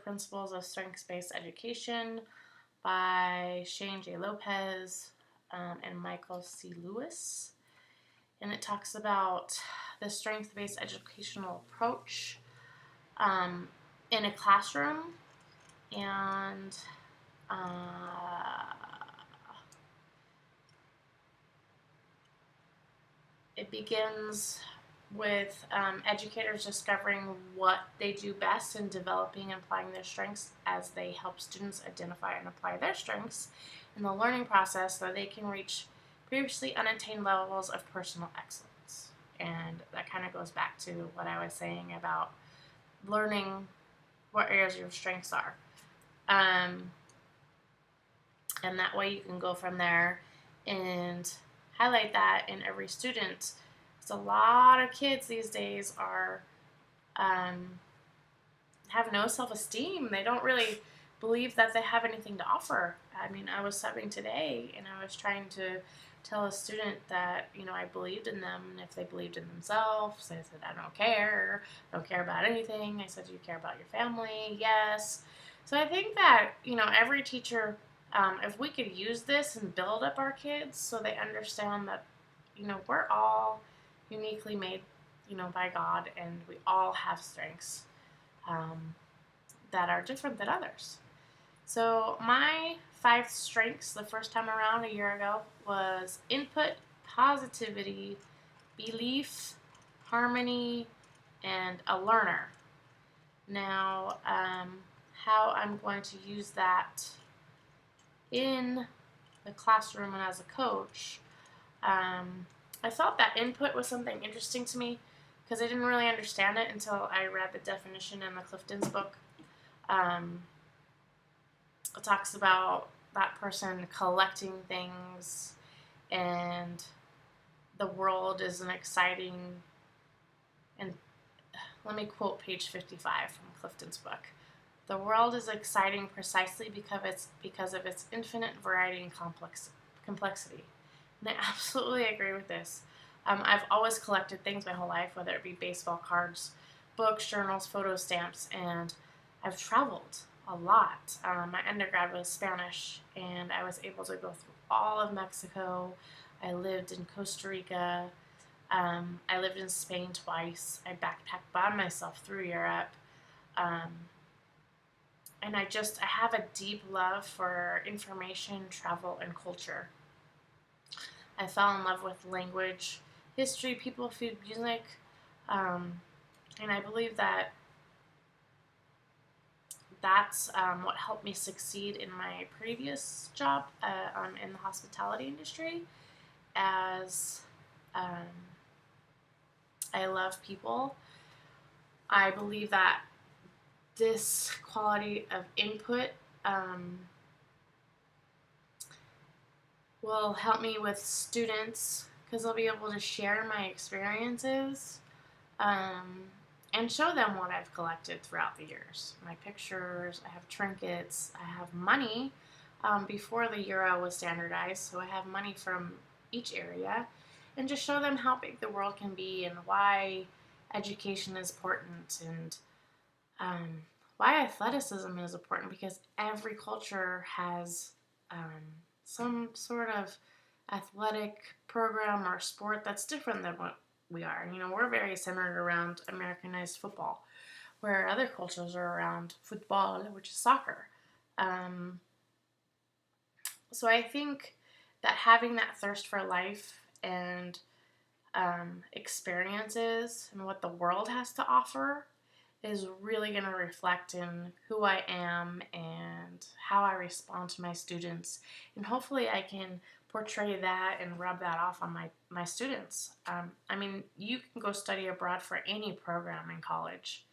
Principles of Strengths-Based Education by Shane J. Lopez and Michael C. Lewis. And it talks about the strength-based educational approach in a classroom, and it begins with educators discovering what they do best in developing and applying their strengths as they help students identify and apply their strengths in the learning process so they can reach previously unattained levels of personal excellence. And that kind of goes back to what I was saying about learning what areas your strengths are. And that way you can go from there and highlight that in every student. A lot of kids these days are have no self-esteem. They don't really believe that they have anything to offer. I mean, I was subbing today and I was trying to tell a student that, I believed in them, and if they believed in themselves. I said, I don't care about anything. I said, do you care about your family? Yes. So I think that, every teacher, if we could use this and build up our kids so they understand that, we're all uniquely made, by God, and we all have strengths that are different than others. So my 5 strengths the first time around a year ago was input, positivity, belief, harmony, and a learner. Now, how I'm going to use that in the classroom and as a coach, I felt that input was something interesting to me because I didn't really understand it until I read the definition in the Clifton's book. It talks about that person collecting things, and the world is an exciting, and let me quote page 55 from Clifton's book. The world is exciting precisely because of its infinite variety and complexity. And I absolutely agree with this. I've always collected things my whole life, whether it be baseball cards, books, journals, photo stamps, and I've traveled a lot. My undergrad was Spanish, and I was able to go through all of Mexico. I lived in Costa Rica. I lived in Spain twice. I backpacked by myself through Europe. And I have a deep love for information, travel, and culture. I fell in love with language, history, people, food, music, and I believe that that's what helped me succeed in my previous job in the hospitality industry, as I love people. I believe that this quality of input will help me with students because I'll be able to share my experiences and show them what I've collected throughout the years. My pictures, I have trinkets, I have money. Before the euro was standardized, so I have money from each area, and just show them how big the world can be and why education is important, and why athleticism is important, because every culture has some sort of athletic program or sport that's different than what we are. We're very centered around Americanized football, where other cultures are around football, which is soccer. So I think that having that thirst for life and experiences and what the world has to offer is really going to reflect in who I am and how I respond to my students. And hopefully I can portray that and rub that off on my students. You can go study abroad for any program in college.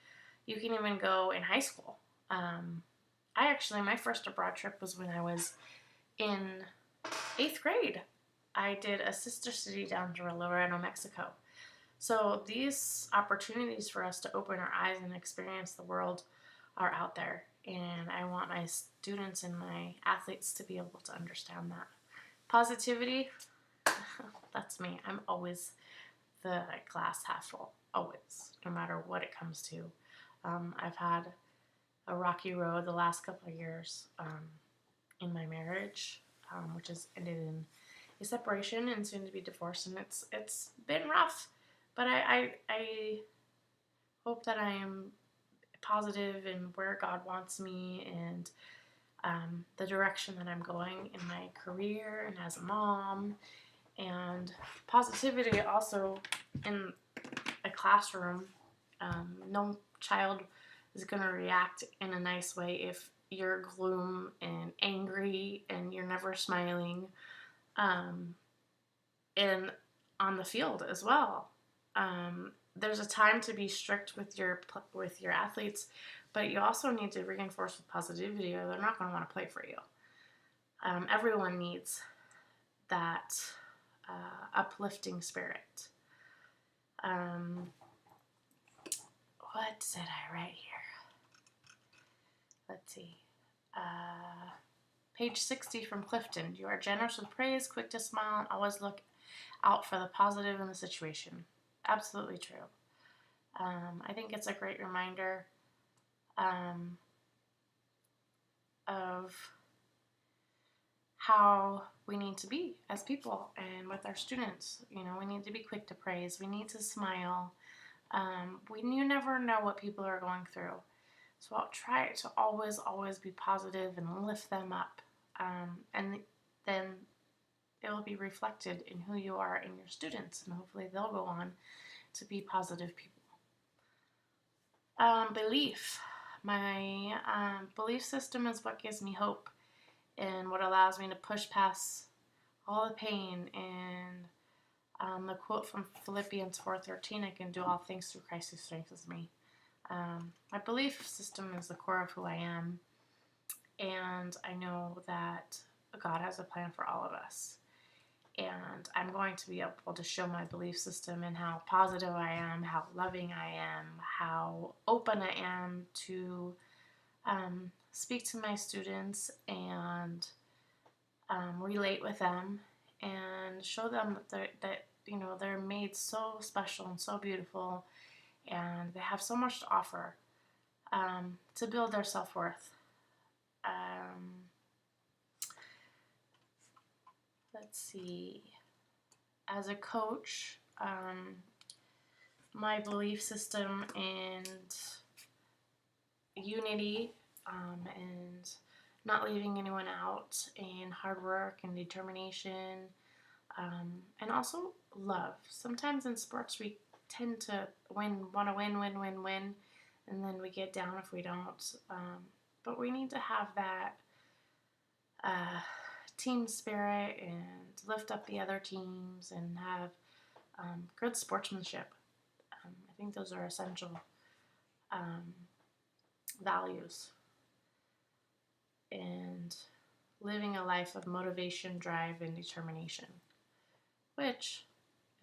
You can even go in high school. My first abroad trip was when I was in 8th grade. I did a sister city down to Laredo, Mexico. So these opportunities for us to open our eyes and experience the world are out there. And I want my students and my athletes to be able to understand that. Positivity, that's me. I'm always the glass half full. Always. No matter what it comes to. I've had a rocky road the last couple of years in my marriage, which has ended in a separation and soon to be divorced, and it's been rough. But I hope that I am positive in where God wants me, and the direction that I'm going in my career and as a mom, and positivity also in a classroom. No child is going to react in a nice way if you're gloom and angry and you're never smiling. And on the field as well. There's a time to be strict with your athletes, but you also need to reinforce with positivity, or they're not going to want to play for you. Everyone needs that uplifting spirit. What did I write here? Let's see. Page 60 from Clifton. You are generous with praise, quick to smile, and always look out for the positive in the situation. Absolutely true. I think it's a great reminder of how we need to be as people and with our students. You know, we need to be quick to praise. We need to smile. You never know what people are going through. So I'll try to always be positive and lift them up. And then it will be reflected in who you are and your students, and hopefully they'll go on to be positive people. Belief. My belief system is what gives me hope and what allows me to push past all the pain. And the quote from Philippians 4:13, I can do all things through Christ who strengthens me. My belief system is the core of who I am, and I know that God has a plan for all of us. And I'm going to be able to show my belief system and how positive I am, how loving I am, how open I am to speak to my students and relate with them and show them that they're made so special and so beautiful, and they have so much to offer to build their self-worth. Let's see. As a coach, my belief system and unity and not leaving anyone out, and hard work and determination, and also love. Sometimes in sports we tend to want to win, and then we get down if we don't. But we need to have that team spirit and lift up the other teams and have good sportsmanship. I think those are essential values. And living a life of motivation, drive, and determination, which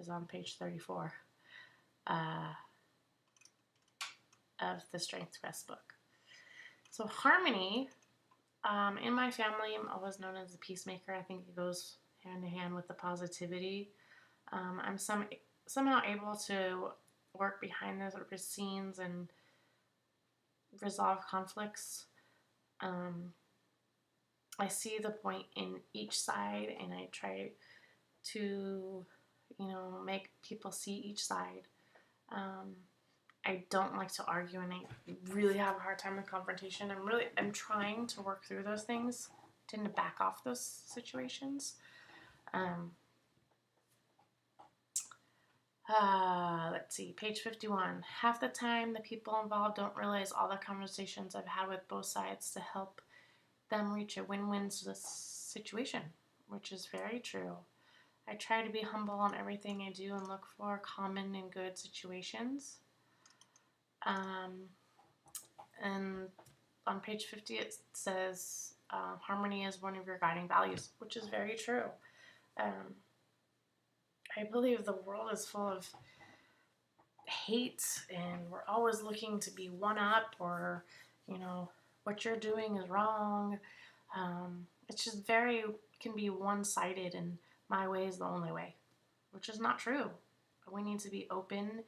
is on page 34 of the StrengthsQuest book. So harmony, in my family, I'm always known as the peacemaker. I think it goes hand in hand with the positivity. I'm somehow able to work behind the scenes and resolve conflicts. I see the point in each side, and I try to, make people see each side. I don't like to argue, and I really have a hard time with confrontation. I'm trying to work through those things, tend to back off those situations. Let's see, page 51. Half the time, the people involved don't realize all the conversations I've had with both sides to help them reach a win-win situation, which is very true. I try to be humble in everything I do and look for common and good situations. And on page 50 it says harmony is one of your guiding values, which is very true. I believe the world is full of hate, and we're always looking to be one up, or what you're doing is wrong. It's just can be one-sided, and my way is the only way, which is not true. We need to be open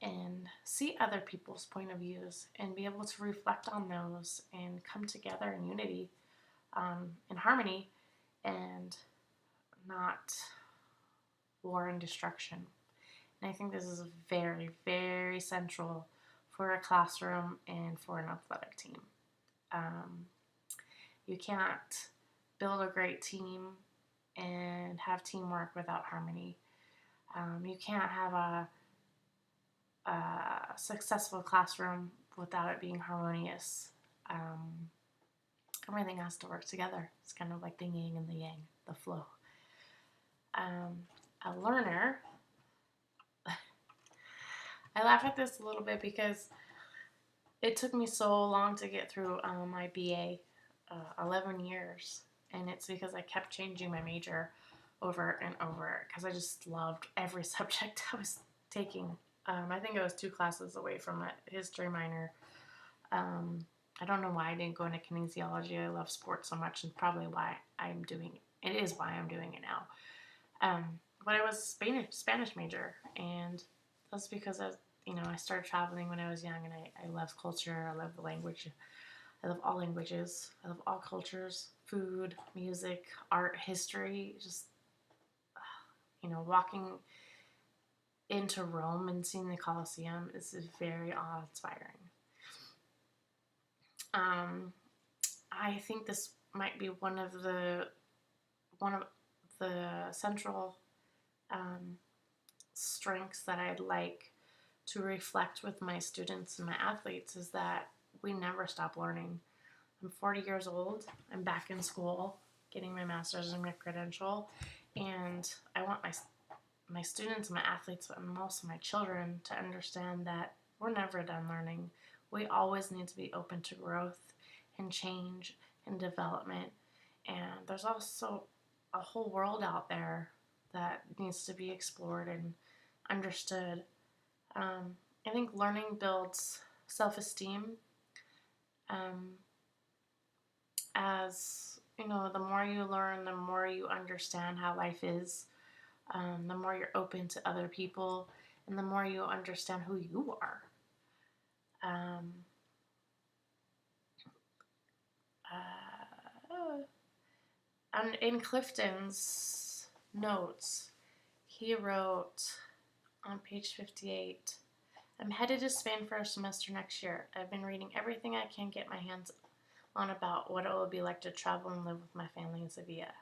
and see other people's point of views and be able to reflect on those and come together in unity, in harmony, and not war and destruction. And I think this is very, very central for a classroom and for an athletic team. Um, you can't build a great team and have teamwork without harmony. You can't have a successful classroom without it being harmonious. Everything has to work together. It's kind of like the yin and the yang, the flow. A learner, I laugh at this a little bit because it took me so long to get through my BA, 11 years. And it's because I kept changing my major over and over because I just loved every subject I was taking. I think I was 2 classes away from a history minor. I don't know why I didn't go into kinesiology. I love sports so much, and probably why I'm doing it. It is why I'm doing it now. But I was Spanish major, and that's because I started traveling when I was young, and I love culture. I love the language. I love all languages. I love all cultures, food, music, art, history. Just walking into Rome and seeing the Colosseum is very awe-inspiring. I think this might be one of the central strengths that I'd like to reflect with my students and my athletes is that we never stop learning. I'm 40 years old. I'm back in school, getting my master's and my credential, and I want my students and my athletes and also my children to understand that we're never done learning. We always need to be open to growth and change and development. And there's also a whole world out there that needs to be explored and understood. I think learning builds self-esteem. As the more you learn, the more you understand how life is, the more you're open to other people, and the more you understand who you are. And in Clifton's notes, he wrote on page 58, I'm headed to Spain for a semester next year. I've been reading everything I can get my hands on about what it will be like to travel and live with my family in Sevilla.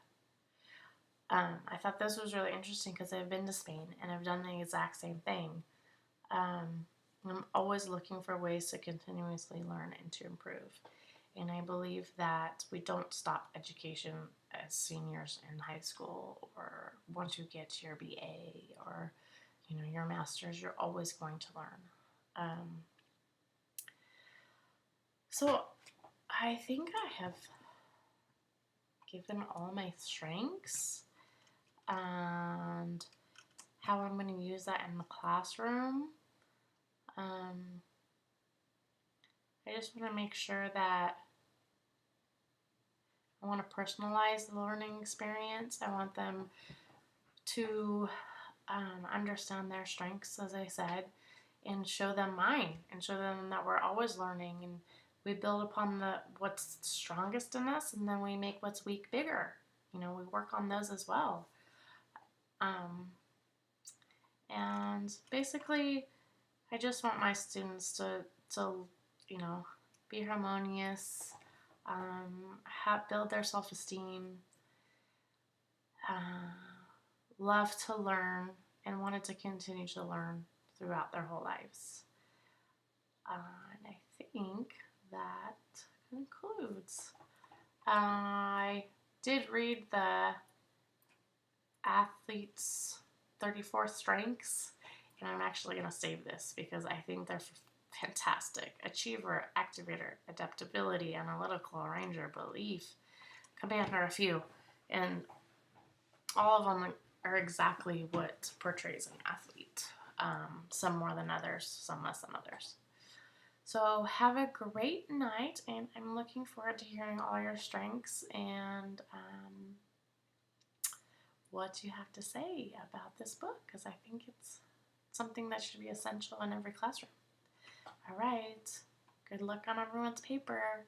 I thought this was really interesting because I've been to Spain and I've done the exact same thing. I'm always looking for ways to continuously learn and to improve. And I believe that we don't stop education as seniors in high school or once you get to your BA or your master's. You're always going to learn. So I think I have given all my strengths and how I'm going to use that in the classroom. I just want to make sure that I want to personalize the learning experience. I want them to understand their strengths, as I said, and show them mine, and show them that we're always learning, and we build upon what's strongest in us, and then we make what's weak bigger. We work on those as well. And basically, I just want my students to be harmonious, build their self-esteem, love to learn, and wanted to continue to learn throughout their whole lives. And I think that concludes. I did read the Athletes 34 Strengths, and I'm actually going to save this because I think they're fantastic. Achiever, activator, adaptability, analytical, arranger, belief, command are a few. And all of them are exactly what portrays an athlete. Some more than others, some less than others. So have a great night, and I'm looking forward to hearing all your strengths and what you have to say about this book, because I think it's something that should be essential in every classroom. All right. Good luck on everyone's paper.